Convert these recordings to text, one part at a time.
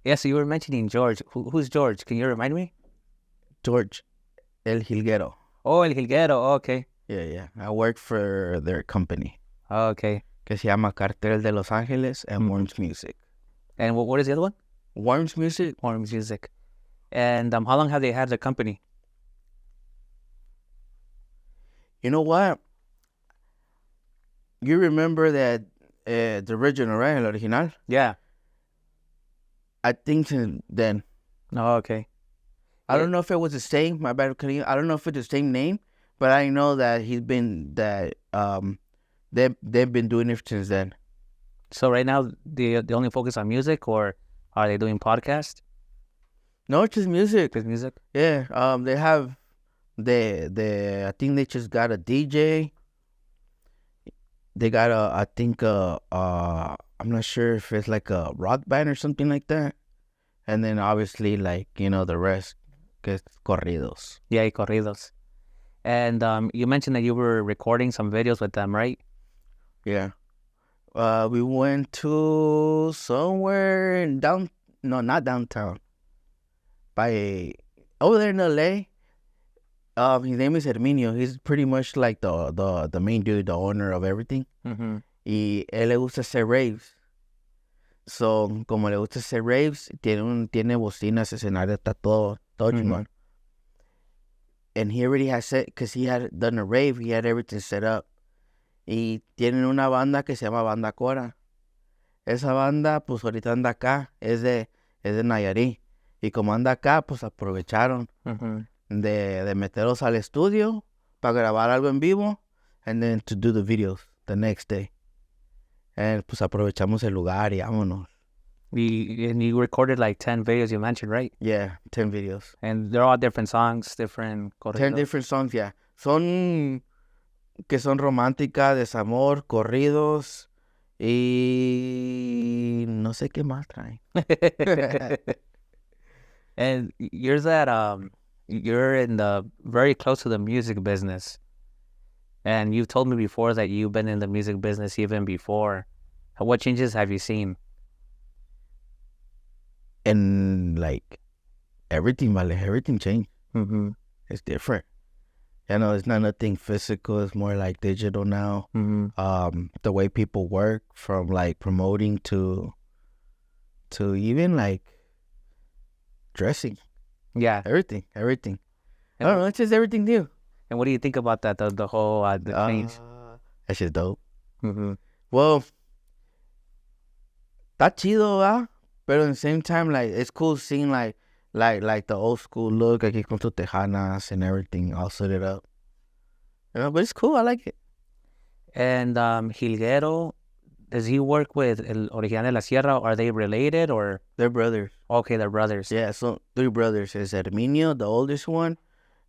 Yeah, so you were mentioning George. Who's George? Can you remind me? George El Jilguero. Oh, El Jilguero. Okay. Yeah. I work for their company Okay. que se llama Cartel de Los Ángeles and Mhm. Worms Music. And what is the other one? Worms Music? Horn Music. And how long have they had the company? You know what? You remember that the original, right? El original? Yeah. I think since then. Oh, okay. I don't know if it was the same. My bad. I don't know if it's the same name, but I know that they've been doing it since then. So right now, they only focus on music, or are they doing podcast? No, it's just music. Just music? Yeah. They have I think they just got a DJ. They got I'm not sure if it's like a rock band or something like that. And then obviously the rest gets corridos. Yeah, y corridos. And you mentioned that you were recording some videos with them, right? Yeah. We went to somewhere in no, not downtown. Over there in LA. His name is Herminio. He's pretty much like the main dude, the owner of everything. Mm-hmm. Y él le gusta hacer raves. So, como le gusta hacer raves, tiene bocinas, escenario, está todo chingón. And he already has set, because he had done a rave, he had everything set up. Y tienen una banda que se llama Banda Cora. Esa banda, pues ahorita anda acá, es de Nayarit. Y como anda acá, pues aprovecharon de meterlos al estudio para grabar algo en vivo, and then to do the videos the next day. And pues aprovechamos el lugar y vámonos. And you recorded like 10 videos, you mentioned, right? Yeah, 10 videos. And they're all different songs, different corridos. 10 different songs, yeah. Son románticas, desamor, corridos y no sé qué más traen. And you're in the very close to the music business. And you've told me before that you've been in the music business even before. What changes have you seen? And like everything changed. Mm-hmm. It's different. It's not nothing physical. It's more like digital now. Mm-hmm. The way people work, from like promoting to even like dressing. Yeah. Everything. I don't know. It's just everything new. And what do you think about that? The whole the change. That shit's dope. Mm-hmm. Well, está chido, ¿verdad? But at the same time, like it's cool seeing like the old school look, aquí con tus tejanas and everything all set it up. But it's cool. I like it. And Jilguero, does he work with El Original de la Sierra? Are they related or? They're brothers. Okay, they're brothers. Yeah, so 3 brothers. There's Herminio, the oldest one.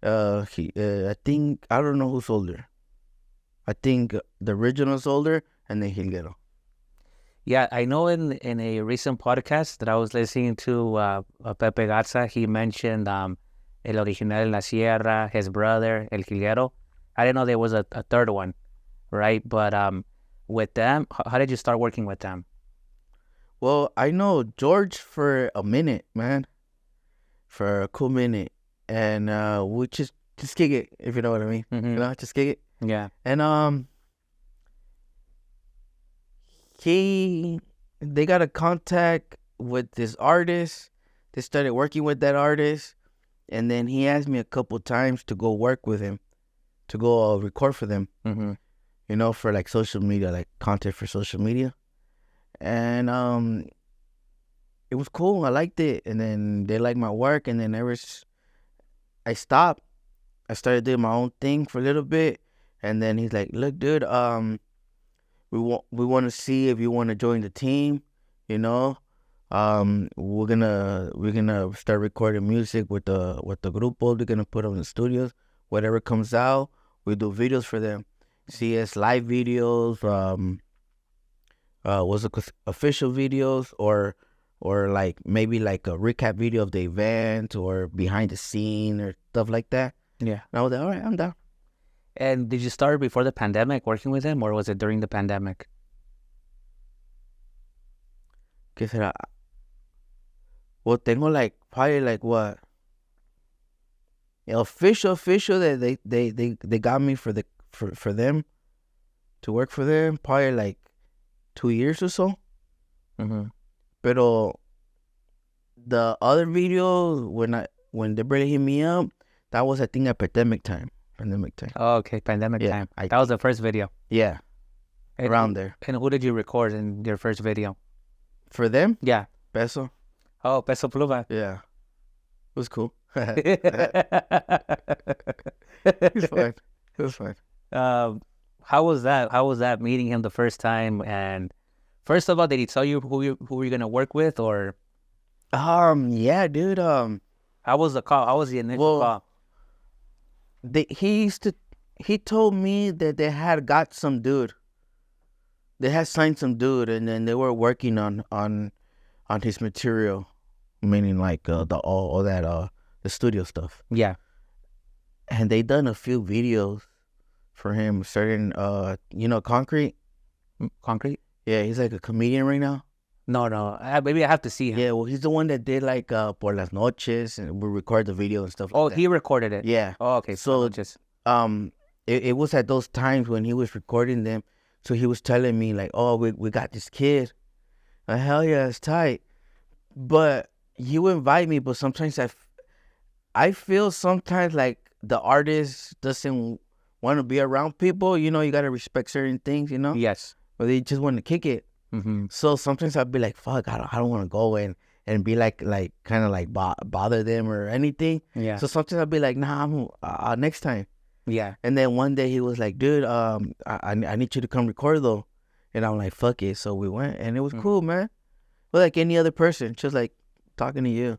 I think, I don't know who's older. I think the original's older, and then Jilguero. Yeah, I know in a recent podcast that I was listening to, Pepe Garza, he mentioned El Original de la Sierra, his brother, El Jilguero. I didn't know there was a third one, right? But with them, how did you start working with them? Well, I know George for a minute, man. For a cool minute. And we just kick it, if you know what I mean. Mm-hmm. Just kick it. Yeah. And they got a contact with this artist. They started working with that artist, and then he asked me a couple times to go work with him, to go record for them. Mm-hmm. For like social media, like content for social media. And it was cool. I liked it, and then they liked my work, and then I stopped. I started doing my own thing for a little bit, and then he's like, "Look, dude, we want to see if you want to join the team. We're gonna start recording music with the grupo. We're gonna put them in the studios. Whatever comes out, we do videos for them. CS live videos, official videos, or like maybe like a recap video of the event or behind the scene or stuff like that." Yeah. And I was like, all right, I'm down. And did you start before the pandemic working with him, or was it during the pandemic? ¿Qué será? Well, tengo like probably like what? Official that they got me for them to work for them, probably like 2 years or so. Mm-hmm. Pero the other video when they barely hit me up, that was I think at pandemic time. Oh, okay, pandemic Yeah, time. That was the first video. Yeah, And around there. And who did you record in your first video? For them, Yeah. Peso. Oh, Peso Pluma. Yeah, it was cool. It was fun. How was that? How was that meeting him the first time? And first of all, did he tell you who you're gonna work with, or Yeah, dude. how was the call? How was the initial call? He told me that they had got some dude. They had signed some dude, and then they were working on his material, meaning like the studio stuff. Yeah. And they done a few videos for him. Certain Concrete. Concrete? Yeah, he's like a comedian right now. No. Maybe I have to see him. Yeah, well, he's the one that did like Por las Noches, and we record the video and stuff. Oh, like that. he recorded it. Yeah. Oh, okay. So just it was at those times when he was recording them. So he was telling me like, oh, we got this kid. Hell yeah, it's tight. But he would invite me, but sometimes I feel sometimes like the artist doesn't want to be around people. You got to respect certain things, yes. Or they just want to kick it. Mm-hmm. So sometimes I'd be like, fuck, I don't want to go in and be like kind of like bother them or anything. Yeah. So sometimes I'd be like, nah, I'm next time. Yeah. And then one day he was like, dude, I need you to come record though. And I'm like, fuck it. So we went, and it was cool, man. But like any other person, just like talking to you,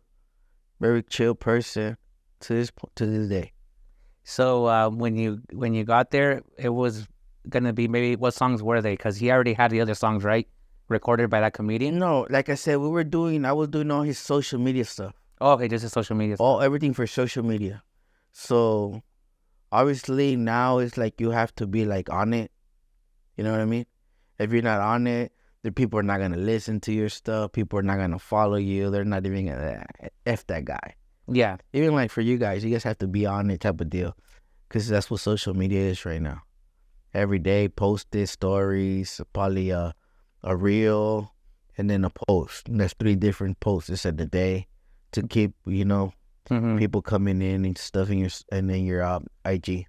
very chill person to this day. So when you got there, it was gonna be maybe what songs were they? Because he already had the other songs, right? Recorded by that comedian. No, like I said, I was doing all his social media stuff. Oh, okay, just his social media. Everything for social media. So obviously now it's like you have to be like on it. You know what I mean? If you're not on it, the people are not gonna listen to your stuff. People are not gonna follow you. They're not even gonna F that guy. Yeah. Even like for you guys have to be on it type of deal, because that's what social media is right now. Every day, posted stories, probably a reel, and then a post. And there's 3 different posts in the day to keep people coming in and stuff in your IG.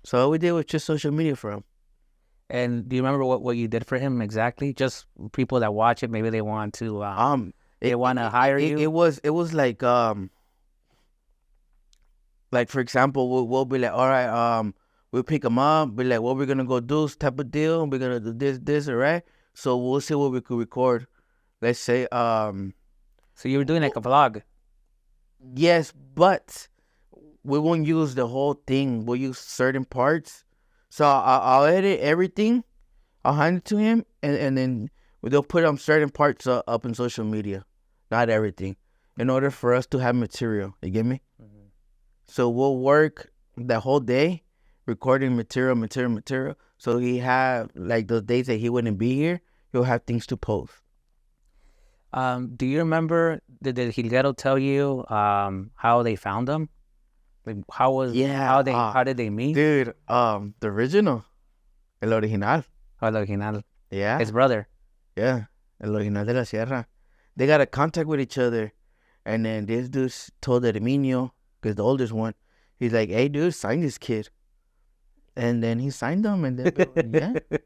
So all we did was just social media for him. And do you remember what you did for him exactly? Just people that watch it, maybe they want to they want to hire you. It was like for example, we'll be like, all right, we'll pick them up, be like, what we're gonna go do, type of deal. We're gonna do this, all right. So we'll see what we could record. Let's say So you were doing like a vlog. Yes, but we won't use the whole thing. We'll use certain parts. So I'll edit everything. I'll hand it to him, and then they'll put certain parts up in social media, not everything, in order for us to have material. You get me? Mm-hmm. So we'll work the whole day recording material. So he have like those days that he wouldn't be here, he'll have things to post. Do you remember, did Hilguero tell you how they found him? Like how did they meet? Dude, the original. El original. El original. Yeah. His brother. Yeah. El original de la Sierra. They got a contact with each other. And then this dude told Herminio, because the oldest one, he's like, hey, dude, sign this kid. And then he signed them, and then, yeah.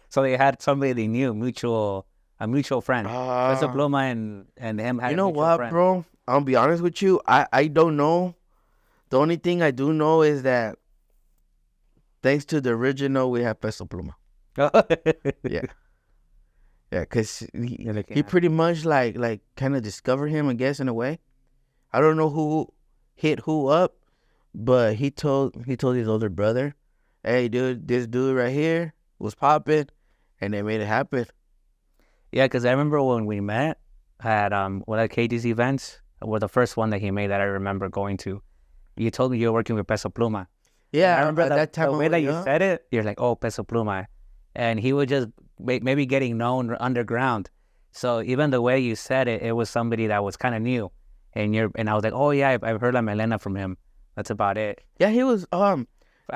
So they had somebody they knew, a mutual friend. Peso Pluma and him had a mutual what, friend. bro? I'll be honest with you. I don't know. The only thing I do know is that thanks to the original, we have Peso Pluma. Yeah. Yeah, because he pretty much like kind of discovered him, I guess, in a way. I don't know who hit who up, but he told his older brother, hey, dude, this dude right here was popping, and they made it happen. Yeah, because I remember when we met at one of KD's events, or the first one that he made that I remember going to, you told me you were working with Peso Pluma. Yeah, I remember that time the way that you said it, you're like, oh, Peso Pluma. And he was just maybe getting known underground. So even the way you said it, it was somebody that was kind of new, and I was like, oh yeah, I've heard La Melena from him. That's about it. Yeah, he was At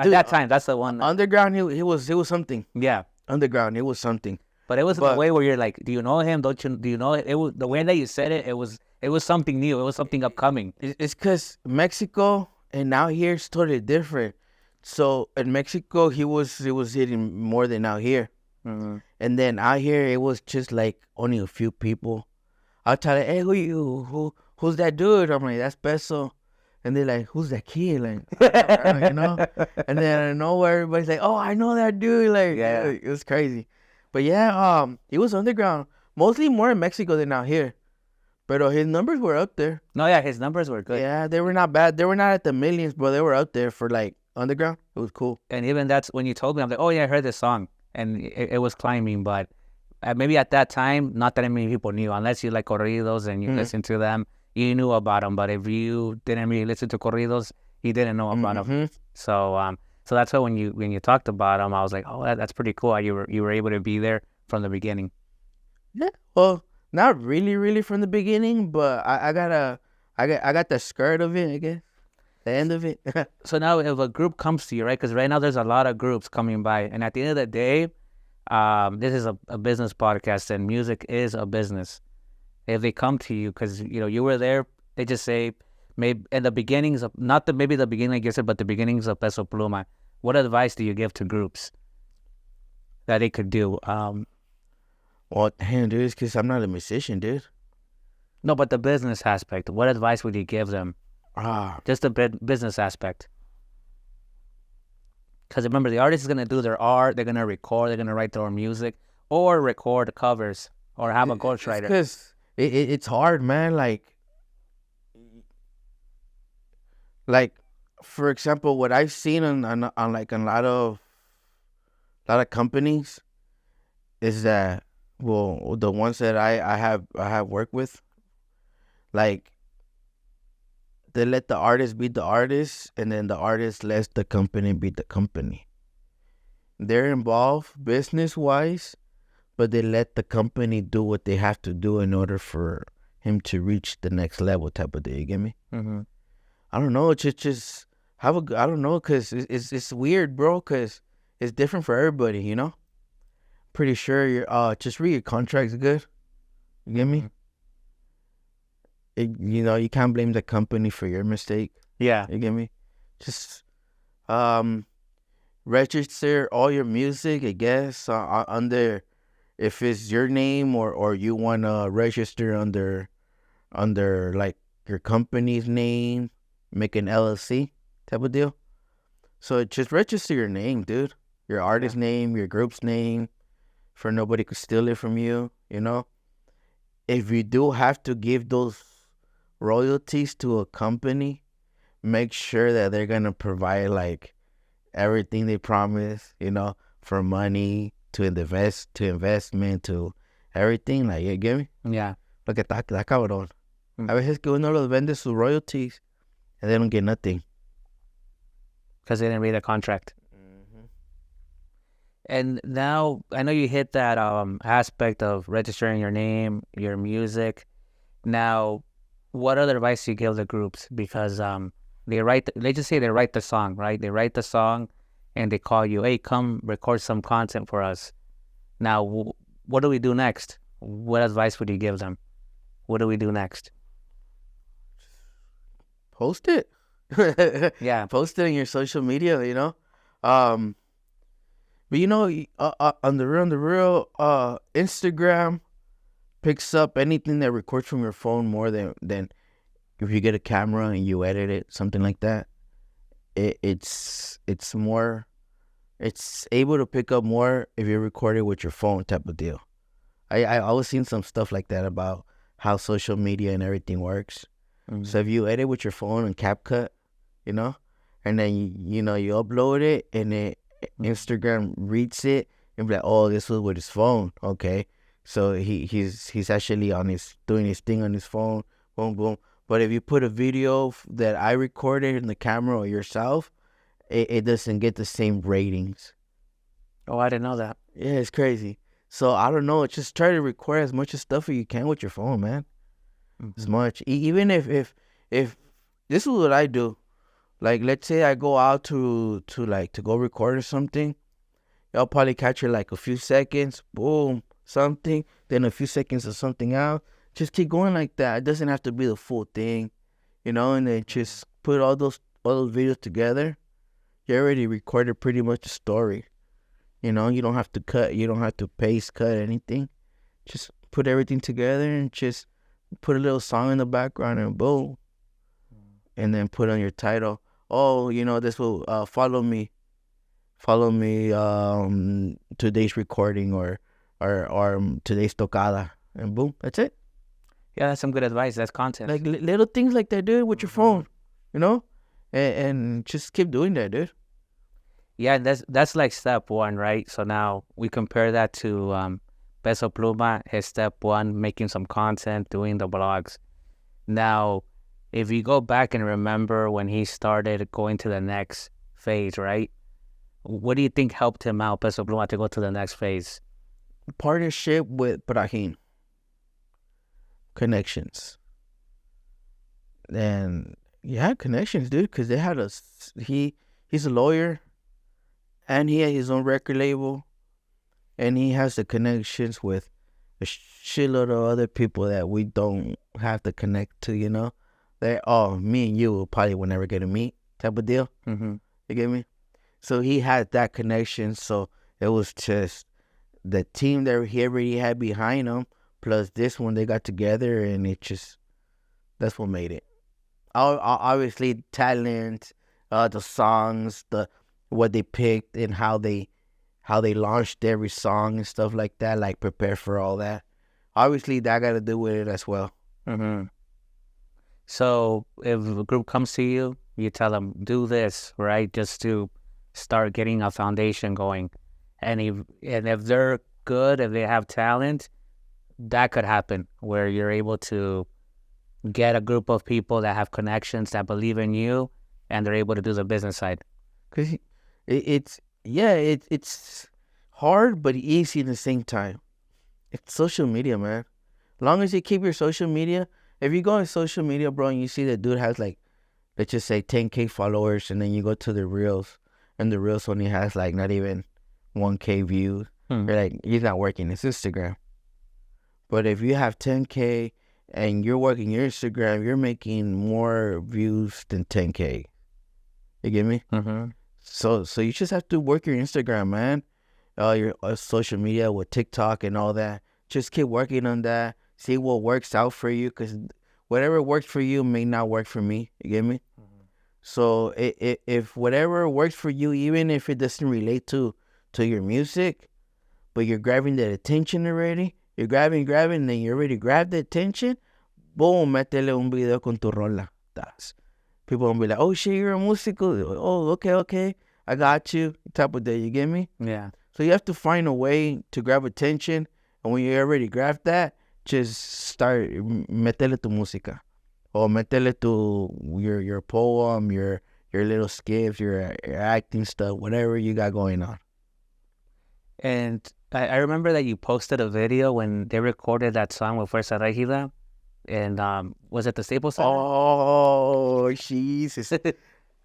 dude, that time, that's the one. underground. He was something. Yeah, Underground, it was something. but it was the But way where you're like, do you know him? Don't you? Do you know it? It was the way that you said it. It was something new. It was something upcoming. it's because Mexico and now here it's totally different. So in Mexico, he was hitting more than out here, Mm-hmm. and then out here it was just like only a few people. I'll tell it, hey, who's that dude? I'm like, that's Peso. And they're like, who's that kid? Like, you know? And then out of nowhere, everybody's like, oh, I know that dude. Like, Yeah. it was crazy. But yeah, he was underground. Mostly more in Mexico than out here. But his numbers were up there. No, yeah, his numbers were good. Yeah, they were not bad. They were not at the millions, but they were out there for like underground. It was cool. And even that's when you told me, I'm like, oh yeah, I heard this song, and it was climbing. But maybe at that time, not that many people knew, unless you like corridos and you listen to them, you knew about them. But if you didn't really listen to corridos, you didn't know about them. So that's why when you talked about them, I was like, oh, that's pretty cool. You were able to be there from the beginning. Yeah, well, not really from the beginning, but I got the skirt of it, I guess, the end of it. So now if a group comes to you, right? Because right now there's a lot of groups coming by, and at the end of the day, this is a business podcast, and music is a business. If they come to you, because you were there, they just say maybe in the beginnings of maybe the beginning, like you said, but the beginnings of Peso Pluma. What advice do you give to groups that they could do? Well, damn, dude, it's because I'm not a musician, dude. No, but the business aspect. What advice would you give them? Just the business aspect. Because remember, the artist is going to do their art, they're going to record, they're going to write their own music, or record covers, or have a ghostwriter. Because it's hard, man. Like, for example, what I've seen on like a lot of companies is that, well, the ones that I have worked with, like, they let the artist be the artist, and then the artist lets the company be the company. They're involved business-wise, but they let the company do what they have to do in order for him to reach the next level type of thing. You get me? Mm-hmm. I don't know. Just have I don't know, because it's weird, bro, because it's different for everybody, you know? Pretty sure you're, just read your contracts good. You get me? You can't blame the company for your mistake. Yeah. You get me? Just register all your music, I guess, under, if it's your name, or you want to register under like your company's name, make an LLC type of deal. So just register your name, dude. Your artist name, your group's name, for nobody could steal it from you, you know? If you do have to give those royalties to a company, make sure that they're going to provide like everything they promise, from money to investment to everything. Like, you get me? Yeah. Porque está cabrón. A veces que uno los vende sus royalties and they don't get nothing. Because they didn't read the contract. And now, I know you hit that aspect of registering your name, your music. Now, what other advice do you give the groups? Because let's just say they write the song, right? They write the song and they call you, hey, come record some content for us. Now, what do we do next? What advice would you give them? What do we do next? Post it. Yeah. Post it on your social media, But on the real, Instagram picks up anything that records from your phone more than if you get a camera and you edit it, something like that. It's able to pick up more if you record it with your phone type of deal. I always seen some stuff like that about how social media and everything works. So if you edit with your phone and CapCut, and then you upload it and Instagram reads it and be like, oh, this was with his phone. Okay, so he's actually doing his thing on his phone. Boom, boom. But if you put a video that I recorded in the camera or yourself, it doesn't get the same ratings. Oh, I didn't know that. Yeah, it's crazy. So I don't know. Just try to record as much stuff as you can with your phone, man. As much. Even if this is what I do. Like, let's say I go out to go record or something. I'll probably capture like a few seconds, boom, something, then a few seconds of something else. Just keep going like that. It doesn't have to be the full thing, and then just put all those videos together. You already recorded pretty much a story. You don't have to cut, you don't have to paste, cut anything. Just put everything together and just put a little song in the background and boom. And then put on your title. Oh, this will follow me today's recording or today's tocada, and boom, that's it. Yeah, that's some good advice. That's content. Like little things like that, dude, with your phone, and just keep doing that, dude. Yeah, that's like step one, right? So now we compare that to Peso Pluma. His step one, making some content, doing the blogs. Now, if you go back and remember when he started going to the next phase, right? What do you think helped him out, Peso Pluma, to go to the next phase? Partnership with Brahim. Connections. And yeah, connections, dude, because they had he's a lawyer, and he had his own record label, and he has the connections with a shitload of other people that we don't have to connect to, me and you probably will never get to meet type of deal. Mm-hmm. You get me? So he had that connection. So it was just the team that he already had behind him, plus this one, they got together, and that's what made it. Obviously, talent, the songs, what they picked, and how they launched every song and stuff like that, like prepare for all that. Obviously, that got to do with it as well. Mm-hmm. So if a group comes to you, you tell them, do this, right? Just to start getting a foundation going. And if they're good, if they have talent, that could happen where you're able to get a group of people that have connections, that believe in you, and they're able to do the business side. Because it's hard but easy at the same time. It's social media, man. As long as you keep your social media, if you go on social media, bro, and you see the dude has like, let's just say 10K followers, and then you go to the Reels, and the Reels only has like not even 1K views, you're like, he's not working his Instagram. But if you have 10K and you're working your Instagram, you're making more views than 10K. You get me? Mm-hmm. So you just have to work your Instagram, man. Your social media with TikTok and all that. Just keep working on that. See what works out for you, because whatever works for you may not work for me. You get me? Mm-hmm. So if whatever works for you, even if it doesn't relate to your music, but you're grabbing that attention already, you're grabbing, and then you already grabbed the attention, boom, métele un video con tu rola. People will be like, oh shit, you're a músico. Oh, okay, I got you. Type of day, you get me? Yeah. So you have to find a way to grab attention, and when you already grab that, just start metele tu música, or metele tu your poem, your little skits, your acting stuff, whatever you got going on. And I remember that you posted a video when they recorded that song with Fuerza Regida, and was it the Staples Center? Oh, Jesus!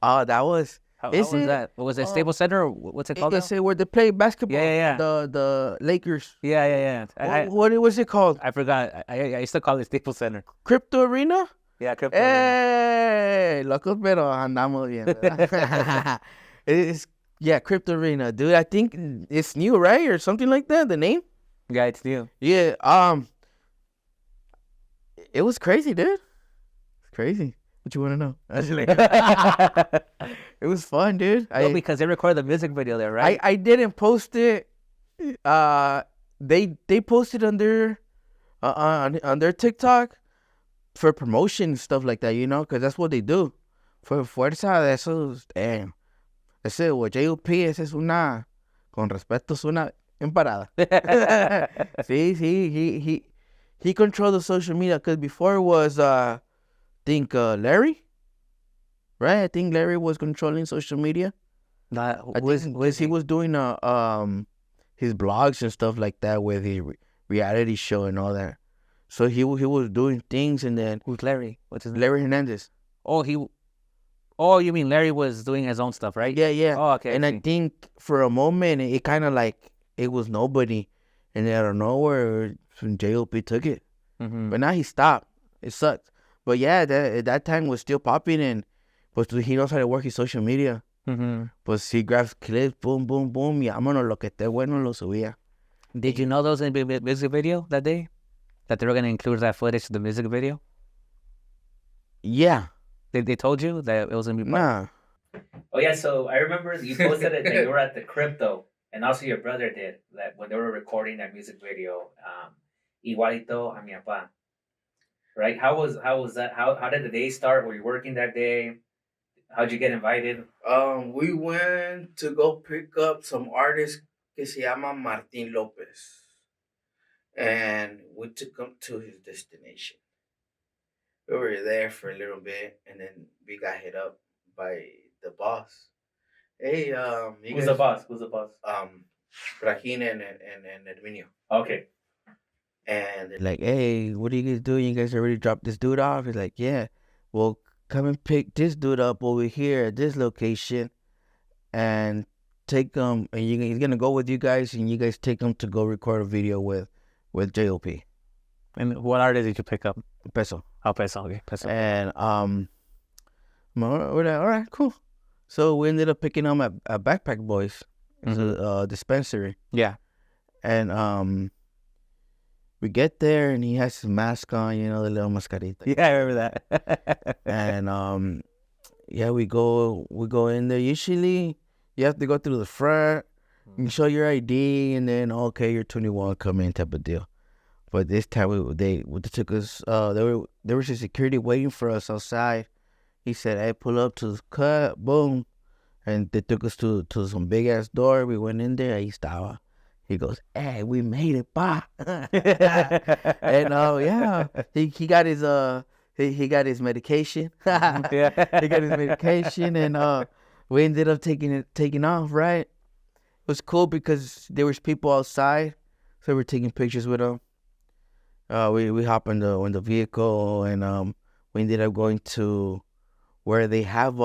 Oh, that was. How was that? Was it Staples Center? Or what's it called? It's where they play basketball. Yeah. The Lakers. Yeah. What was it called? I forgot. I used to call it Staples Center. Crypto Arena? Yeah, Crypto Arena. Locos, pero andamos bien. Crypto Arena, dude. I think it's new, right? Or something like that, the name? Yeah, it's new. Yeah, it was crazy, dude. It's crazy. What you want to know? It was fun, dude. Because they recorded the music video there, right? I didn't post it. They posted on their TikTok for promotion and stuff like that, because that's what they do. For Fuerza, eso, damn. Ese o J.O.P. ese es una, con respeto, es una emparada. Sí, he controlled the social media, because before it was, I think, Larry, right? I think Larry was controlling social media. He he was doing his blogs and stuff like that with his reality show and all that. So he was doing things, and then Who's Larry? What's his name? Larry Hernandez. Oh, you mean Larry was doing his own stuff, right? Yeah. Oh, okay. And I think for a moment it kind of like it was nobody, and then out of nowhere, JLP took it. Mm-hmm. But now he stopped. It sucked. But yeah, that time was still popping, and but he knows how to work his social media. Mm-hmm. Pues he grabs clips, boom, boom, boom, y vámonos, lo que esté bueno lo subía. Did you know those in the music video that day? That they were going to include that footage in the music video? Yeah. They told you that it was going to be Nah. Oh, yeah, so I remember you posted it that you were at the crypto, and also your brother did, that when they were recording that music video, Igualito a mi papá. Right? How was that? How did the day start? Were you working that day? How'd you get invited? We went to go pick up some artist que se llama Martín López. And we took him to his destination. We were there for a little bit, and then we got hit up by the boss. Hey, Who's the boss? Brahim and Herminio. Okay. And they're like, hey, what are you guys doing? You guys already dropped this dude off? He's like, yeah. Well, come and pick this dude up over here at this location and take him, and he's going to go with you guys, and you guys take him to go record a video with JLP. And what artist did you pick up? Peso. Oh, Peso. Okay, Peso. And we're like, all right, cool. So we ended up picking him at Backpack Boys, Mm-hmm. dispensary. Yeah. And we get there, and he has his mask on, the little mascarita. Yeah, I remember that. And yeah, we go in there. Usually, you have to go through the front, you show your ID, and then okay, you're 21, come in, type of deal. But this time they took us. There was a security waiting for us outside. He said, "Hey, pull up to the cut, boom," and they took us to some big ass door. We went in there. Ahí estaba. He goes, "Hey, we made it, pa!" And yeah, he got his he got his medication. Yeah. He got his medication, and we ended up taking off. Right, it was cool because there was people outside, so we're taking pictures with them. We hop in the vehicle, and we ended up going to where they have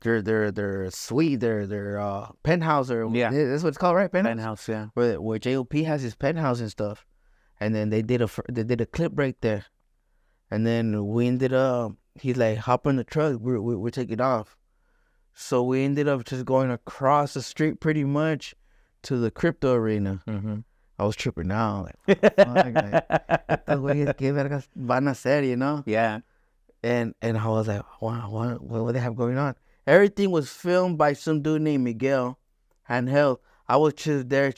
their suite, their penthouse, or that's what it's called, right? Penthouse, yeah. Where JLP has his penthouse and stuff, and then they did a clip right there, and then we ended up. He's like, hop in the truck, we're taking off. So we ended up just going across the street pretty much to the crypto arena. Mm-hmm. I was tripping out. Like, estos güeyes, ¿qué vergas van a hacer, Yeah. And I was like, wow, what do they have going on? Everything was filmed by some dude named Miguel, handheld. I was just there,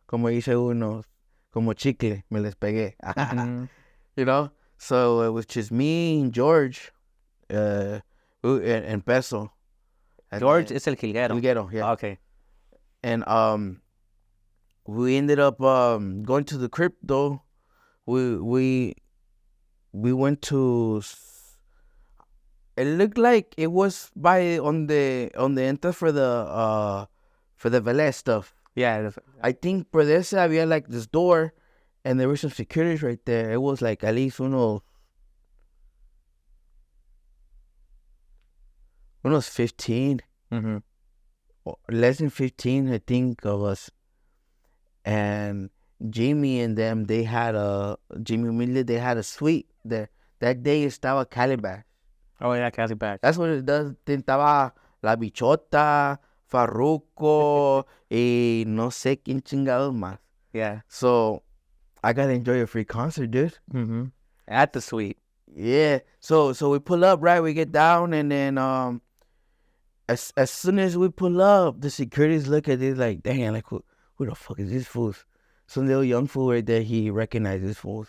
como dice uno, como chicle, me les pegué. Mm-hmm. So it was just me and George, and Peso. And George is el Quilguero. Quilguero, yeah. Okay. And we ended up going to the crypto. We went to. It looked like it was on the entrance for the Velez stuff. Yeah. I think por ese había like this door, and there were some securities right there. It was like at least unos 15. Mm-hmm. Less than 15, I think, of us. And Jimmy and them, Jimmy Humilde, they had a suite there. That day estaba Calibash. Oh, yeah, Calibash. That's what it does. Estaba La Bichota, Farruko, y no sé quién chingados más. Yeah. So I got to enjoy a free concert, dude. Mm-hmm. At the suite. Yeah. So we pull up, right? We get down, and then as soon as we pull up, the securities look at it like, damn, like who the fuck is this fool? Some little young fool right there, he recognized this fool.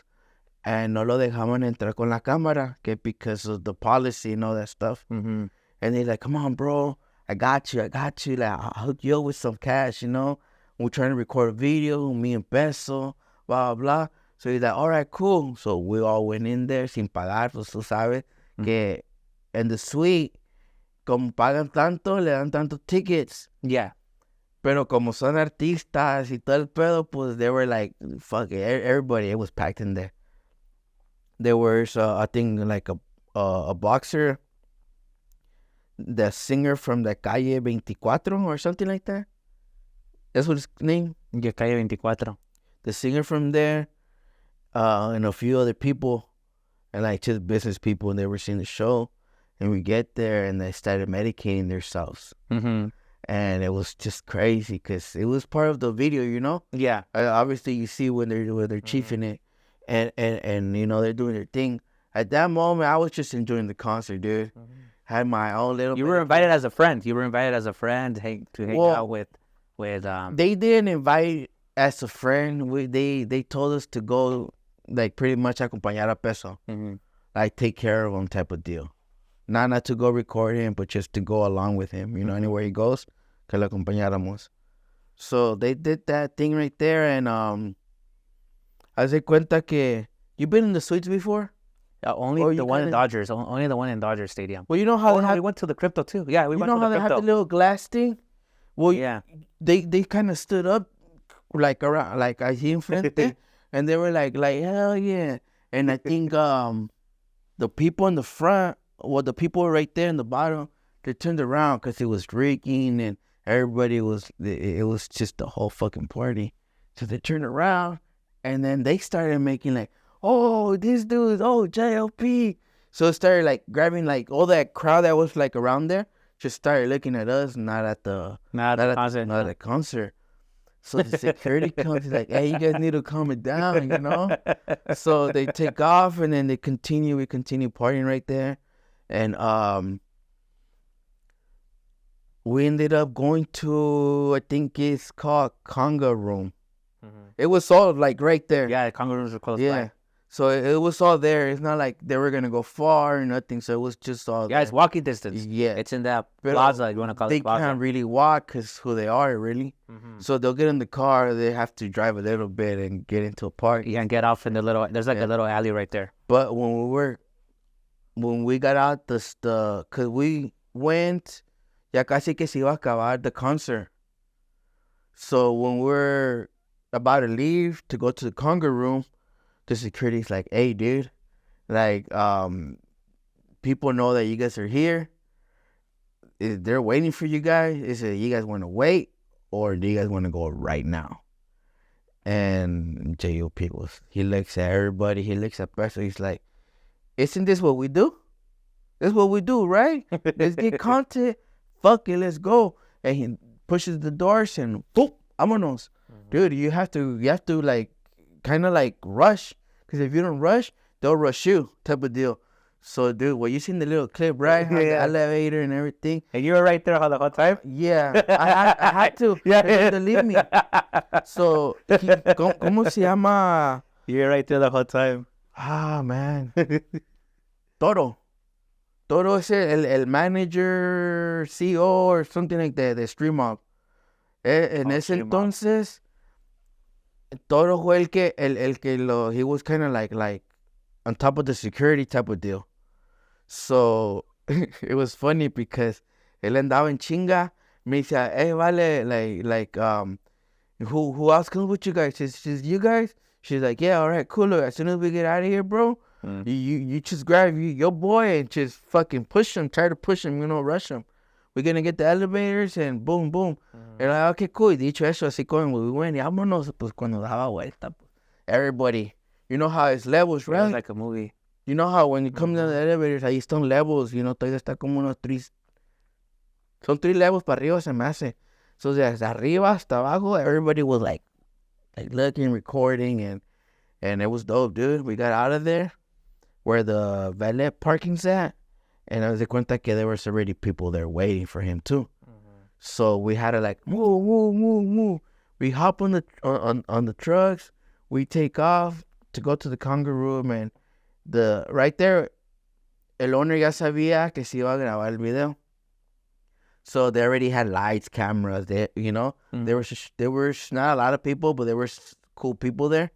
And no lo dejaban entrar con la cámara, que because of the policy and all that stuff. Mm-hmm. And they're like, come on, bro, I got you. Like, I'll hook you up with some cash, We're trying to record a video, me and Peso, blah, blah, blah. So he's like, all right, cool. So we all went in there sin pagar, pues tú sabes, que in the suite, como pagan tanto, le dan tantos tickets. Yeah. Pero como son artistas y todo el pedo, pues they were like, fuck it, everybody, it was packed in there. There was, I think, like a boxer, the singer from the Calle 24 or something like that. That's what his name. De Calle 24. The singer from there, and a few other people, and like just business people, and they were seeing the show. And we get there, and they started medicating themselves. Mm-hmm. And it was just crazy because it was part of the video, you know? Yeah. Obviously, you see when they're chiefing it, and you know, they're doing their thing. At that moment, I was just enjoying the concert, dude. Had my own little... You were invited as a friend. You were invited as a friend to hang out with They didn't invite as a friend. They told us to go, like, pretty much acompañar a Peso. Mm-hmm. Like, take care of him type of deal. Not to go record him, but just to go along with him, you know, anywhere he goes, que lo acompañáramos. So they did that thing right there, and haz de cuenta que... You been in the suites before? Only the one in Dodgers. Only the one in Dodger Stadium. Well, you know how we went to the crypto too. Yeah, we went to the crypto. You know how they have the little glass thing? Well, yeah. They kind of stood up, like around, like I see enfrente, and they were like hell yeah. And I think the people in the front, well, the people right there in the bottom, they turned around because it was drinking and everybody was, it was just a whole fucking party. So they turned around and then they started making like, oh, this dude, oh, JLP. So it started like grabbing like all that crowd that was like around there, just started looking at us, not at the concert. So the security comes, like, hey, you guys need to calm it down, you know? So they take off and then we continue partying right there. And we ended up going to, I think it's called Conga Room. Mm-hmm. It was all like right there. Yeah, the Conga Rooms were close by. So it was all there. It's not like they were going to go far or nothing. So it was just all there. Yeah, it's walking distance. Yeah. It's in that plaza, you want to call it plaza. They can't really walk because who they are, really. Mm-hmm. So they'll get in the car. They have to drive a little bit and get into a park. Yeah, and get off in the little, there's like a little alley right there. But when we got out, because we went, ya casi que se iba a acabar the concert. So when we're about to leave to go to the Conga Room, the security's like, hey, dude, like, people know that you guys are here. They're waiting for you guys. Is it you guys want to wait or do you guys want to go right now? And J.O.P. he looks at everybody. He looks at Peso. He's like, isn't this what we do? That's what we do, right? Let's get content. Fuck it, let's go. And he pushes the doors and boop, vámonos. Mm-hmm. Dude, you have to like, kind of like rush. Because if you don't rush, they'll rush you type of deal. So, dude, well, you seen the little clip, right? The elevator and everything. And you were right there the whole time? Yeah, I had to. Yeah, he had to leave me. So, ¿cómo se llama? You were right there the whole time. Ah, man. Toro es el manager, CEO or something like that, de Stream Up. En ese entonces, Toro fue he was kind of like on top of the security type of deal. So, it was funny because él andaba en chinga. Me decía, hey, vale, who else comes with you guys? She's you guys? She's like, yeah, all right, cool. Look, as soon as we get out of here, bro, you just grab your boy and just fucking push him. Try to push him, rush him. We're going to get the elevators and boom, boom. And like, okay, cool. Y dicho eso, así como we went, y vámonos, pues cuando daba vuelta, pues, everybody, you know how it's levels, right? It's like a movie. You know how when you come down the elevators, ahí están levels, todavía está como unos 3. Son 3 levels para arriba, se me hace. So, desde arriba hasta abajo, everybody was like looking, recording, and it was dope, dude. We got out of there where the valet parking's at, and I was de cuenta que there was already people there waiting for him too. Mm-hmm. So we had to like move. We hop on the trucks. We take off to go to the Conga Room, and right there, el owner ya sabía que se iba a grabar el video. So they already had lights, cameras. Mm-hmm. There was not a lot of people, but there were cool people there,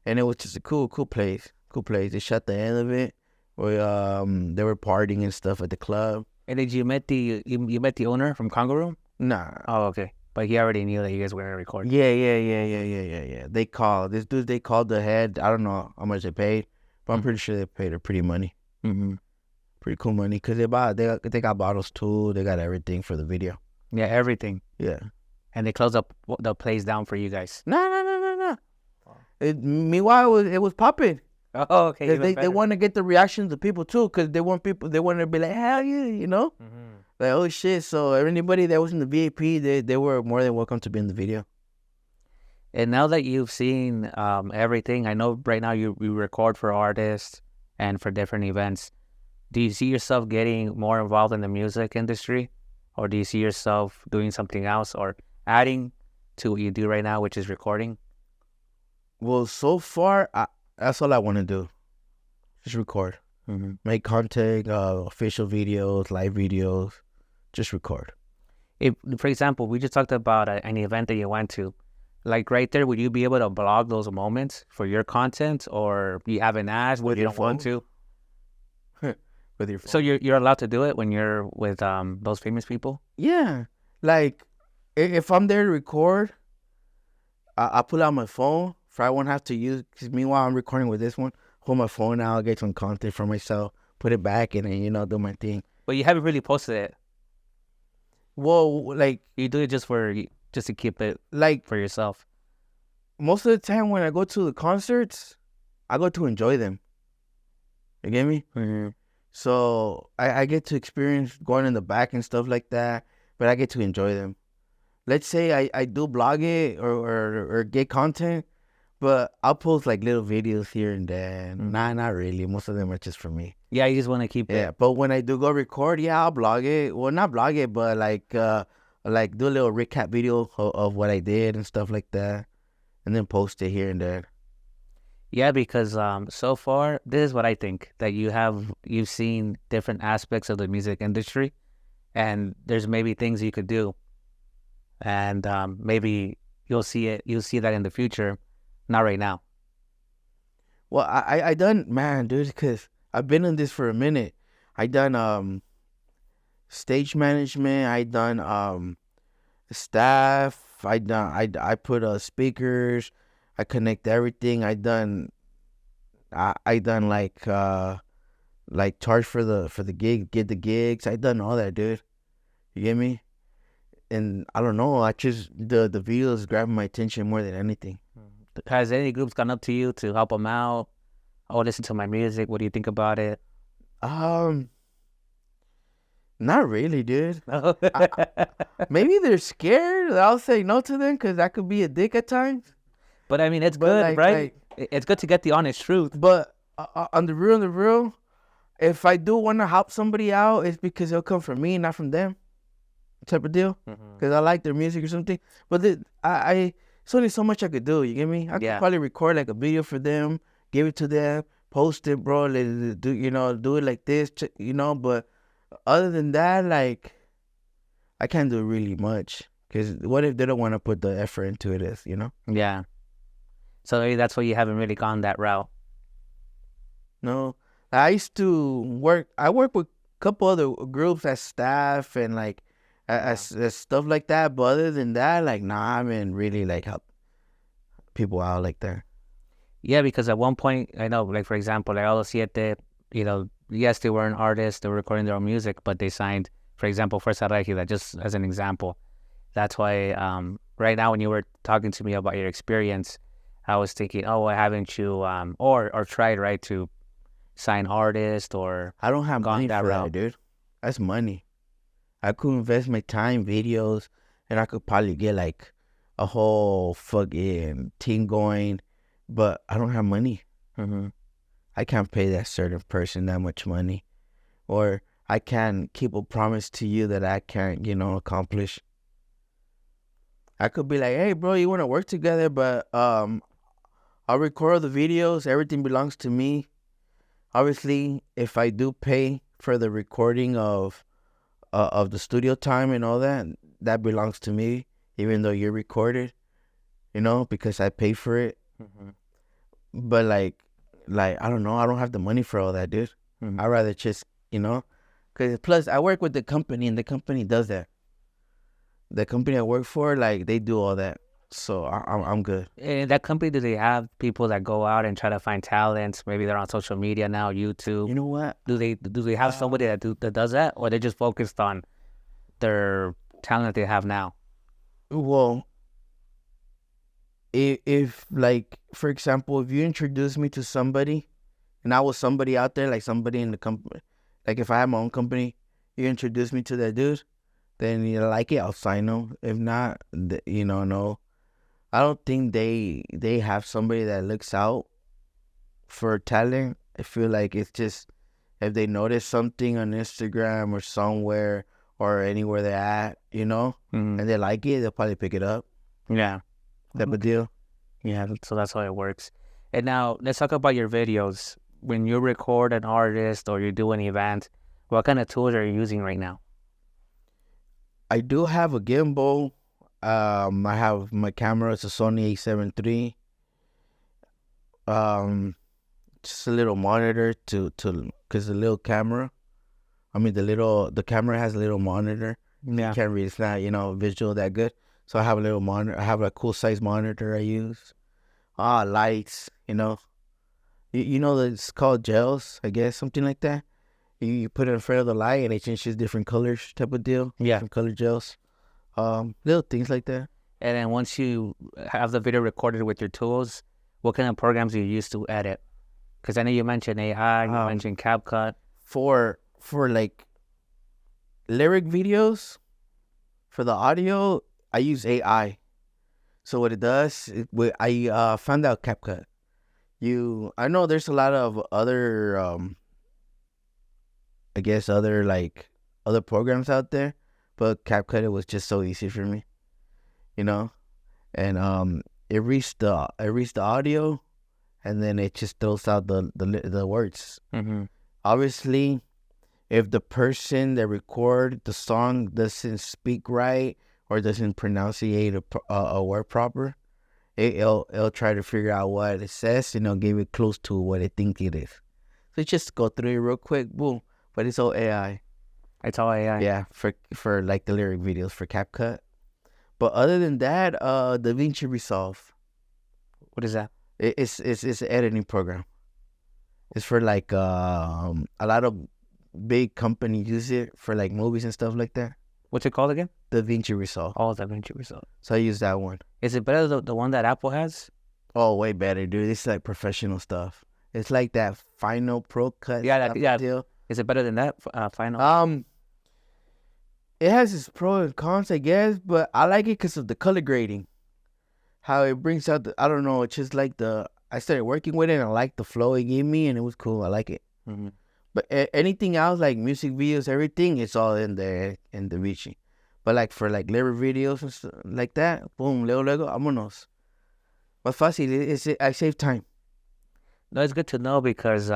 and it was just a cool place. Cool place. They shot the end of it. They were partying and stuff at the club. And did you met the owner from Conga Room? Nah. Oh, okay. But he already knew that you guys were gonna record. Yeah. They called this dude. They called the head. I don't know how much they paid, but I'm pretty sure they paid her pretty money. Mm-hmm. Pretty cool money because they got bottles too. They got everything for the video. Yeah, everything. Yeah. And they closed up the place down for you guys. No. Meanwhile, it was popping. Oh, okay. They want to get the reactions of people too, because they want to be like, hell yeah, Mm-hmm. like, oh shit. So anybody that was in the VIP, they were more than welcome to be in the video. And now that you've seen everything, I know right now you record for artists and for different events. Do you see yourself getting more involved in the music industry, or do you see yourself doing something else or adding to what you do right now, which is recording? Well, so far, that's all I want to do. Just record. Mm-hmm. Make content, official videos, live videos. Just record. If, for example, we just talked about an event that you went to. Like right there, would you be able to blog those moments for your content, or you haven't asked, With you your don't want to? With your phone. So you're allowed to do it when you're with those famous people? Yeah. Like, if I'm there to record, I pull out my phone. For I won't have to use, because meanwhile I'm recording with this one, hold my phone out, get some content for myself, put it back, and then, do my thing. But you haven't really posted it. Well, like, You do it just to keep it like for yourself. most of the time when I go to the concerts, I go to enjoy them. You get me? Mm-hmm. So I get to experience going in the back and stuff like that, but I get to enjoy them. Let's say I do blog it or get content, but I'll post like little videos here and there. Mm-hmm. Nah, not really. Most of them are just for me. Yeah, you just want to keep Yeah, it. but when I do go record, yeah, I'll blog it. Well, not blog it, but like do a little recap video of what I did and stuff like that, and then post it here and there. Yeah, because so far, this is what I think, that you've seen different aspects of the music industry, and there's maybe things you could do, and maybe you'll see that in the future, not right now. Well, I done, man, dude, because I've been in this for a minute. I done stage management. I done staff. I put speakers. I connect everything. I done like charge for the gig, get the gigs. I done all that, dude. You get me? And I don't know. I just the videos grabbing my attention more than anything. Has any groups gone up to you to help them out? Oh, listen to my music. What do you think about it? Not really, dude. Maybe they're scared that I'll say no to them because I could be a dick at times. But I mean, it's But, good, like- right? It's good to get the honest truth. But on the real, if I do want to help somebody out, it's because it'll come from me, not from them, type of deal. Because I like their music or something. But it's only so much I could do. You get me? I could Yeah. probably record like a video for them, give it to them, post it, bro. Do it like this, But other than that, like, I can't do really much. Because what if they don't want to put the effort into it, Yeah. So maybe that's why you haven't really gone that route. No, I used to work. I work with a couple other groups as staff and like as stuff like that. But other than that, like, nah, I haven't really like helped people out like that. Yeah, because at one point, I know, like, for example, like All Siete, yes, they were an artist, they were recording their own music, but they signed, for example, Fuerza Regida, just as an example. That's why right now when you were talking to me about your experience, I was thinking, oh, why haven't you or tried, right, to sign artists or I don't have gone money that for route? that, dude. That's money. I could invest my time, videos, and I could probably get like a whole fucking team going, but I don't have money. Mm-hmm. I can't pay that certain person that much money, or I can't keep a promise to you that I can't, accomplish. I could be like, hey, bro, you want to work together, but I'll record the videos. Everything belongs to me. Obviously, if I do pay for the recording of the studio time and all that, that belongs to me, even though you recorded, because I pay for it. Mm-hmm. But like I don't know. I don't have the money for all that, dude. Mm-hmm. I'd rather just, because plus I work with the company and the company does that. the company I work for, like they do all that, so I'm good. In that company, do they have people that go out and try to find talents? Maybe they're on social media now, YouTube. You know what? Do they have somebody that does that, or they just focused on their talent that they have now? Well, if like for example, if you introduce me to somebody, and I was somebody out there, like somebody in the company, like if I had my own company, you introduce me to that dude, then you like it, I'll sign them. If not, no. I don't think they have somebody that looks out for talent. I feel like it's just if they notice something on Instagram or somewhere or anywhere they're at, and they like it, they'll probably pick it up. Yeah. Type of deal. Yeah, so that's how it works. And now let's talk about your videos. When you record an artist or you do an event, what kind of tools are you using right now? I do have a gimbal. I have my camera. It's a Sony A7 III. Just a little monitor cause the little camera. I mean the camera has a little monitor. Yeah. You can't read. It's not visual that good. So I have a little monitor. I have a cool size monitor I use. Lights. You know that it's called gels. I guess something like that. You put it in front of the light and it changes different colors type of deal. Yeah. Different color gels. Little things like that. And then once you have the video recorded with your tools, what kind of programs do you use to edit? Because I know you mentioned AI, you mentioned CapCut. For like lyric videos, for the audio, I use AI. So what it does, I found out CapCut. I know there's a lot of other, I guess other programs out there, but CapCut, it was just so easy for me, and it reached the audio, and then it just throws out the words. Mm-hmm. Obviously, if the person that record the song doesn't speak right or doesn't pronunciate a word proper, it'll try to figure out what it says, give it close to what it think it is. So just go through it real quick, boom. But it's all AI. It's all AI. Yeah, for like the lyric videos for CapCut. But other than that, DaVinci Resolve. What is that? It's an editing program. It's for like a lot of big companies use it for like movies and stuff like that. What's it called again? DaVinci Resolve. Oh, DaVinci Resolve. So I use that one. Is it better than the one that Apple has? Oh, way better, dude. It's like professional stuff. It's like that Final Pro Cut. Yeah, deal. Is it better than that Final? It has its pros and cons, I guess, but I like it because of the color grading. How it brings out I don't know, it's just like I started working with it and I liked the flow it gave me and it was cool. I like it. Mm-hmm. But anything else, like music videos, everything, it's all in there in DaVinci. But like for like lyric videos and stuff like that, boom, luego, vámonos. Más fácil, I save time. No, it's good to know because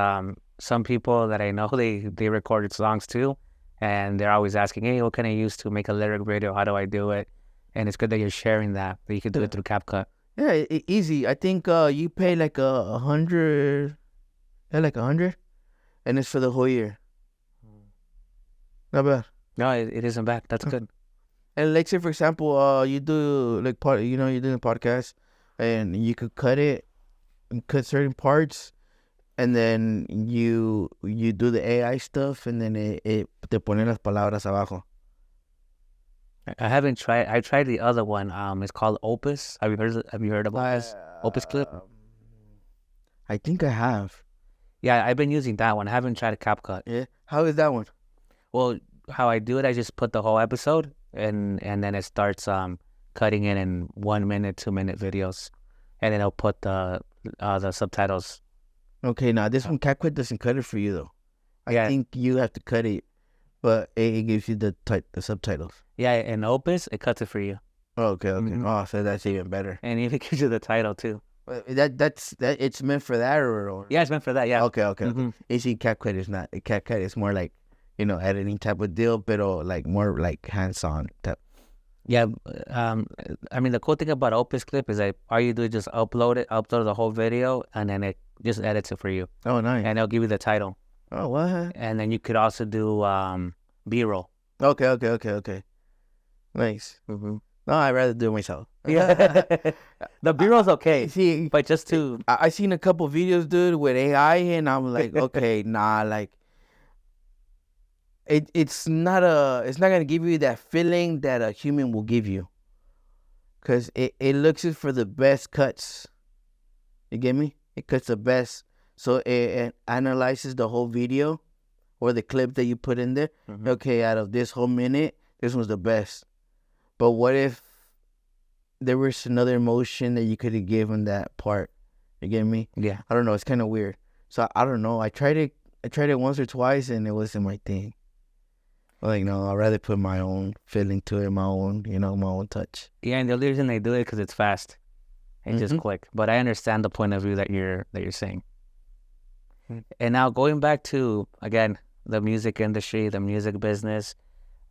some people that I know, they recorded songs too, and they're always asking, hey, what can I use to make a lyric video? How do I do it? And it's good that you're sharing that you can do it through CapCut. Yeah, easy. I think you pay like $100. Yeah, like $100, and it's for the whole year. Not bad. No, it isn't bad. That's good. And like say for example, you do like you're doing a podcast, and you could cut it and cut certain parts, and then you do the AI stuff, and then it te pone las palabras abajo. I haven't tried. I tried the other one. It's called Opus. Have you heard about this Opus Clip? I think I have. Yeah, I've been using that one. I haven't tried a CapCut. Yeah. How is that one? Well, how I do it, I just put the whole episode, and then it starts cutting it in 1 minute, 2 minute videos, and then I'll put the subtitles. Okay, now this one CapCut doesn't cut it for you though. I Yeah. think you have to cut it, but it gives you the subtitles. Yeah, in Opus, it cuts it for you. Oh, okay. Mhm. Oh, so that's even better. And even gives you the title too. That's it's meant for that or Yeah, it's meant for that. Yeah. Okay. Mhm. You see, CapCut is not. CapCut is more like editing type of deal, but like more like hands-on type. Yeah. I mean, the cool thing about Opus Clip is that all you do is just upload the whole video, and then it just edits it for you, Oh, nice. and it'll give you the title. Oh, what? And then you could also do B-roll. Okay. Nice. Mm-hmm. No, I'd rather do it myself. Yeah. The B-roll's okay, See, but just to... I seen a couple videos, dude, with AI, and I'm like, okay, nah, like, it's not gonna give you that feeling that a human will give you, cause it looks for the best cuts. You get me? It cuts the best, so it analyzes the whole video or the clip that you put in there. Mm-hmm. Okay, out of this whole minute, this one's the best. But what if there was another emotion that you could have given that part? You get me? Yeah. I don't know. It's kind of weird. So I don't know. I tried it once or twice, and it wasn't my thing. Like, no, I'd rather put my own feeling to it, my own, my own touch. Yeah, and the only reason they do it because it's fast. It's just quick. But I understand the point of view that you're saying. Mm. And now going back to, again, the music industry, the music business.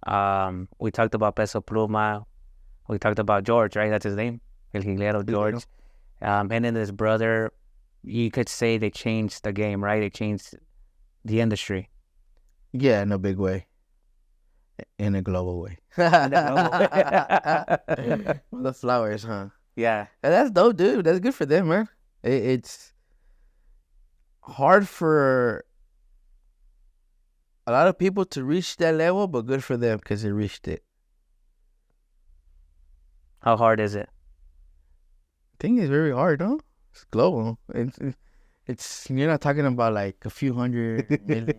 We talked about Peso Pluma. We talked about George, right? That's his name, El Hilero George. And then his brother. You could say they changed the game, right? They changed the industry. Yeah, in a big way. In a global way. The flowers, huh? Yeah. And that's dope, dude. That's good for them, man. It's hard for a lot of people to reach that level, but good for them because they reached it. How hard is it? I think it's very hard, huh? It's global. It's you're not talking about like a few hundred million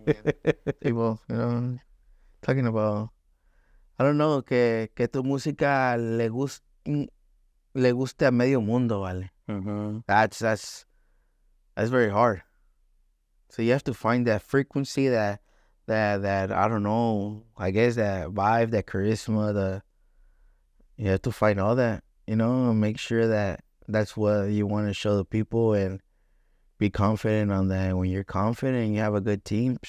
people, talking about, I don't know, que tu música le guste a medio mundo, vale. Mm-hmm. That's very hard. So you have to find that frequency, that I don't know, I guess that vibe, that charisma, you have to find all that, and make sure that that's what you want to show the people and be confident on that. When you're confident and you have a good team.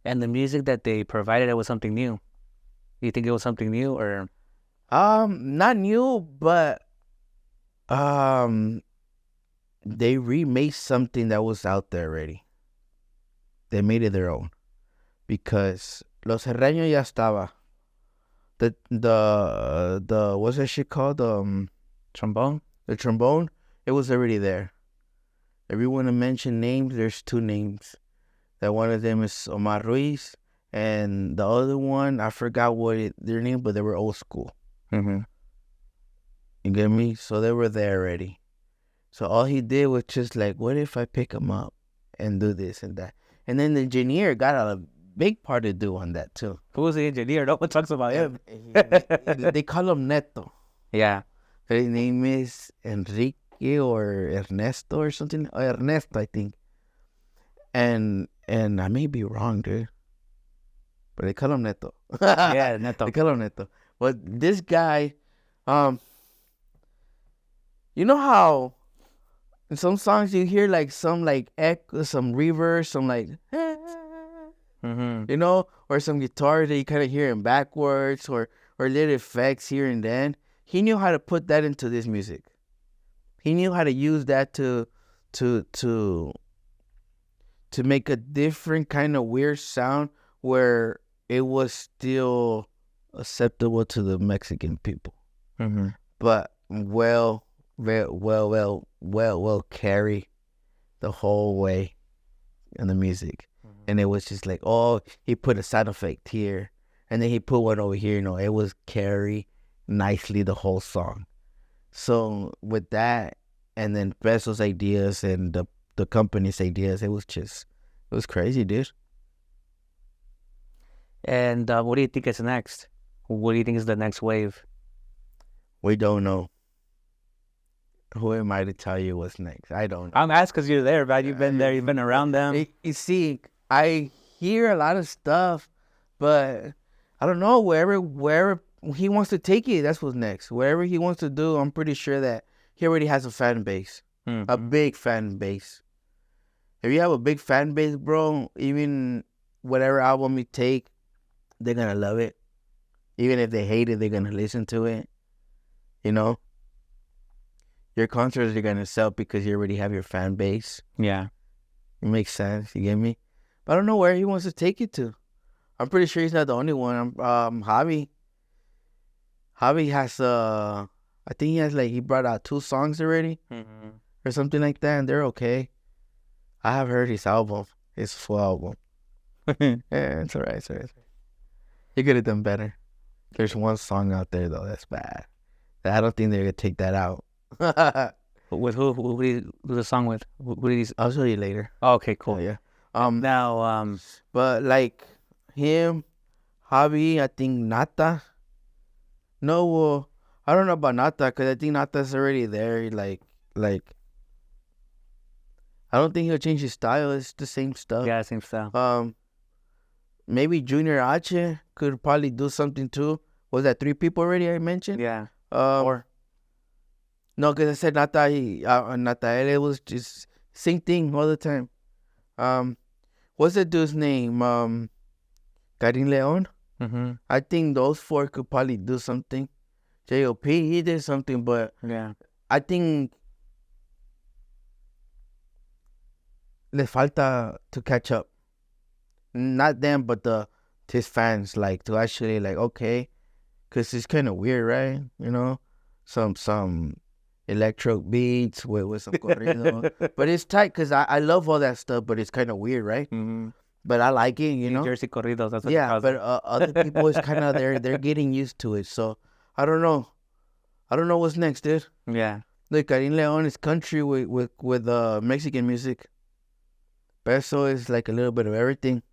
And the music that they provided, it was something new. You think it was something new or? Not new, but they remade something that was out there already. They made it their own because Los Herreños ya estaba. The what's that shit called? Trombone? The trombone, it was already there. If you want to mention names, there's two names. That one of them is Omar Ruiz, and the other one, I forgot their name, but they were old school. Mm-hmm. You get me? So they were there already. So all he did was just like, what if I pick him up and do this and that? And then the engineer got a big part to do on that too. Who was the engineer? No one talks about him. They call him Neto. Yeah. His name is Enrique or Ernesto or something. Oh, Ernesto, I think. And I may be wrong, dude. But they call him Neto. Yeah, Neto. They call him Neto. But this guy, you know how in some songs you hear like some like echo, some reverb, some like, mm-hmm. Or some guitar that you kind of hear in backwards or little effects here and then. He knew how to put that into this music. He knew how to use that to make a different kind of weird sound where it was still acceptable to the Mexican people. Mm-hmm. But well carry the whole way in the music. Mm-hmm. And it was just like, oh, he put a sound effect here and then he put one over here. It was carry nicely the whole song. So with that, and then Peso's ideas and the company's ideas, it was crazy, dude. And what do you think is next? What do you think is the next wave? We don't know. Who am I to tell you what's next? I don't know. I'm asking because you're there, man. You've been there. You've been around them. You see, I hear a lot of stuff, but I don't know. Wherever he wants to take it, that's what's next. Wherever he wants to do, I'm pretty sure that he already has a fan base. Mm-hmm. A big fan base. If you have a big fan base, bro, even whatever album you take, they're going to love it. Even if they hate it, they're going to listen to it. Your concerts are going to sell because you already have your fan base. Yeah. It makes sense. You get me? But I don't know where he wants to take it to. I'm pretty sure he's not the only one. Javi. Javi has I think he brought out 2 songs already or something like that, and they're okay. I have heard his album, his full album. Yeah, it's alright, it's alright. You could have done better. There's one song out there though that's bad. I don't think they're gonna take that out. With who? Who did he do the song with? Who did he? I'll show you later. Oh, okay, cool. Yeah. Now, But like him, Javi, I think Nata. No, well, I don't know about Nata because I think Nata's already there. Like, I don't think he'll change his style. It's the same stuff. yeah, same style. Maybe Junior H could probably do something too. Was that 3 people already I mentioned? Yeah. Or no, because I said Nata. Natael, it was just same thing all the time. What's that dude's name? Karim Leon. I think those 4 could probably do something. J.O.P. he did something, but Yeah. I think le falta to catch up. Not them, but his fans, like to actually like okay, because it's kind of weird, right? You know, some electro beats with some corrido, but it's tight because I love all that stuff, but it's kind of weird, right? But I like it, you New know. Jersey corridos. That's what Yeah, but other people is kind of they're getting used to it, so I don't know. I don't know what's next, dude. Yeah. Like Karim Leon is country with Mexican music. Peso is like a little bit of everything.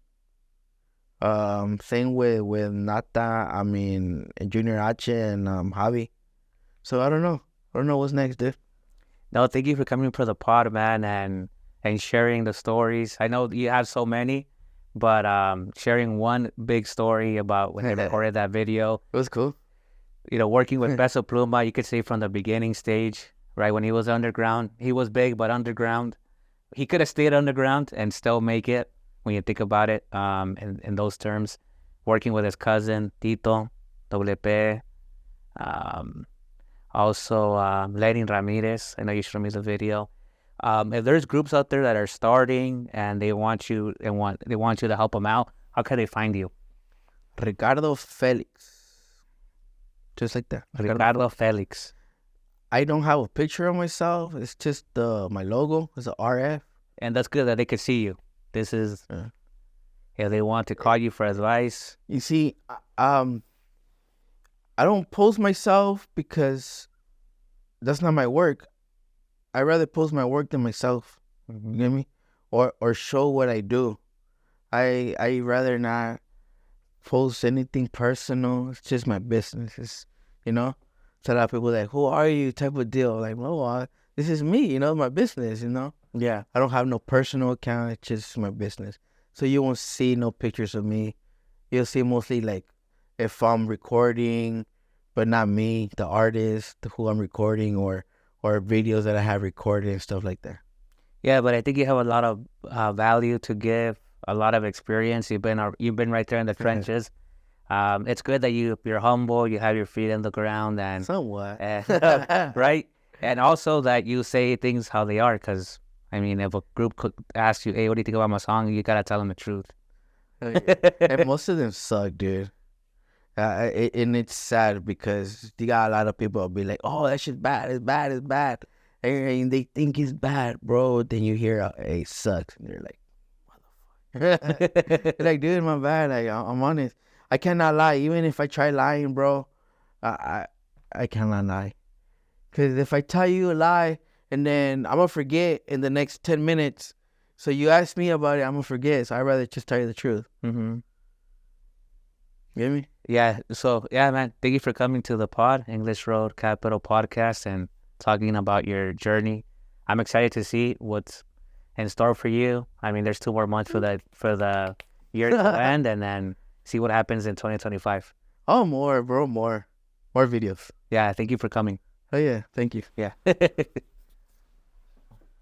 Same with Nata, I mean Junior H and Javi. So I don't know. I don't know what's next, dude. No, thank you for coming for the pod, man, and sharing the stories. I know you have so many, but sharing one big story about when they recorded that video. It was cool. You know, working with Peso Pluma, you could say from the beginning stage, right? When he was underground, he was big, but underground. He could have stayed underground and still make it when you think about it in those terms. Working with his cousin, Tito, WP, also Lenin Ramirez. I know you showed me the video. If there's groups out there that are starting and they want you to help them out, how can they find you? Ricardo Felix. Just like that. Ricardo Felix. I don't have a picture of myself. It's just my logo. It's a RF. And that's good that they can see you. This is, if they want to call you for advice. You see, I don't post myself because that's not my work. I rather post my work than myself. You get me? Or show what I do. I rather not post anything personal. It's just my business. It's, you know, so a lot of people like, who are you type of deal. Like, well, this is me, you know, my business, you know. Yeah. I don't have no personal account. It's just my business. So you won't see no pictures of me. You'll see mostly like if I'm recording, but not me, the artist who I'm recording, or videos that I have recorded and stuff like that. Yeah, but I think you have a lot of value to give, a lot of experience. You've been right there in the trenches. It's good that you're humble. You have your feet in the ground, and somewhat, right? And also that you say things how they are. Because I mean, if a group could ask you, "Hey, what do you think about my song?" You gotta tell them the truth. And most of them suck, dude. And it's sad because you got a lot of people be like, "Oh, that shit's bad. It's bad. It's bad," and they think it's bad, bro. Then you hear, "Hey, it sucks," and they're like, "Motherfucker." Like, dude, my bad. Like, I'm honest. I cannot lie. Even if I try lying, bro, I cannot lie. Because if I tell you a lie and then I'm going to forget in the next 10 minutes, so you ask me about it, I'm going to forget. So I'd rather just tell you the truth. You get me? Yeah. So, yeah, man, thank you for coming to the pod, English Road Capital Podcast, and talking about your journey. I'm excited to see what's in store for you. I mean, there's 2 more months for the year to end, and then see what happens in 2025. Oh, more, bro, more videos. Yeah, thank you for coming. Oh, yeah, thank you. Yeah.